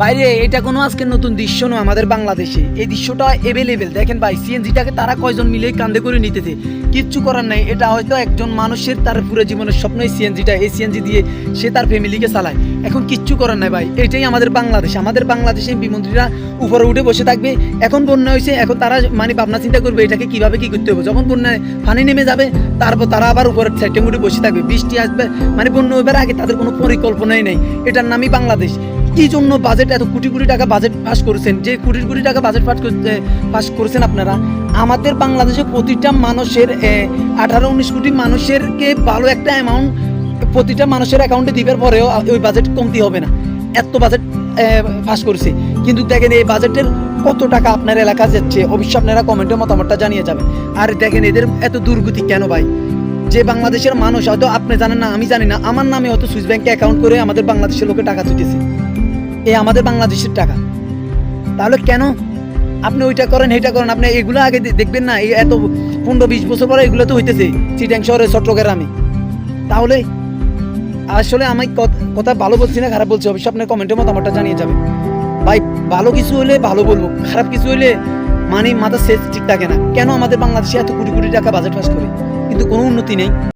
বাইরে এটা কোনো আজকে নতুন দৃশ্য নয় আমাদের বাংলাদেশে। এই দৃশ্যটা এভেলেবেল। দেখেন ভাই, সিএনজিটাকে তারা কয়জন মিলে কান্দে করে নিতেছে, কিচ্ছু করার নাই। এটা হয়তো একজন মানুষের তার পুরো জীবনের স্বপ্ন এই সিএনজিটা, এই সিএনজি দিয়ে সে তার ফ্যামিলিকে চালায়। এখন কিচ্ছু করার নাই ভাই, এটাই আমাদের বাংলাদেশ। আমাদের বাংলাদেশে এমপিমন্ত্রীরা উপরে উঠে বসে থাকবে। এখন বন্যা হয়েছে, এখন তারা মানে ভাবনা চিন্তা করবে এটাকে কিভাবে কি করতে হবে। যখন বন্যায় পানি নেমে যাবে তারপর তারা আবার উপরের সাইডে উঠে বসে থাকবে। বৃষ্টি আসবে, মানে বন্যা হইবার আগে তাদের কোনো পরিকল্পনাই নেই। এটার নামই বাংলাদেশ। কি জন্য বাজেট এত কোটি কোটি টাকা বাজেট পাস করেছেন, যে কোটি কোটি টাকা বাজেট পাস করেছেন আপনারা। আমাদের বাংলাদেশে প্রতিটা মানুষের 18-19 কোটি মানুষেরকে ভালো একটা অ্যামাউন্ট প্রতিটা মানুষের অ্যাকাউন্টে দিবার পরেও ওই বাজেট কমতি হবে না, এত বাজেট পাস করেছে। কিন্তু দেখেন এই বাজেটের কত টাকা আপনার এলাকা যাচ্ছে, অবশ্যই আপনারা কমেন্টে মতামতটা জানিয়ে যাবেন। আর দেখেন এদের এত দুর্গতি কেন ভাই? যে বাংলাদেশের মানুষ, হয়তো আপনি জানেন না, আমি জানি না, আমার নামে হয়তো সুইস ব্যাংকে অ্যাকাউন্ট করে আমাদের বাংলাদেশের লোকে টাকা তুলতেছে, এই আমাদের বাংলাদেশের টাকা। তাহলে কেন আপনি ওইটা করেন এটা করেন? আপনি এগুলো আগে দেখবেন না? এই এত 15-20 বছর পরে এগুলো তো হইতেছে চিটাং শহরে, চট্টগ্রামে। তাহলে আসলে আমি কথা ভালো বলছি না খারাপ বলছি, অবশ্যই আপনার কমেন্টের মতামতটা জানিয়ে যাবেন ভাই। ভালো কিছু হলে ভালো বলবো, খারাপ কিছু হলে মানে মাথা সেট ঠিক থাকে না। কেন আমাদের বাংলাদেশে এত কোটি কোটি টাকা বাজেট পাস করে কিন্তু কোনো উন্নতি নেই?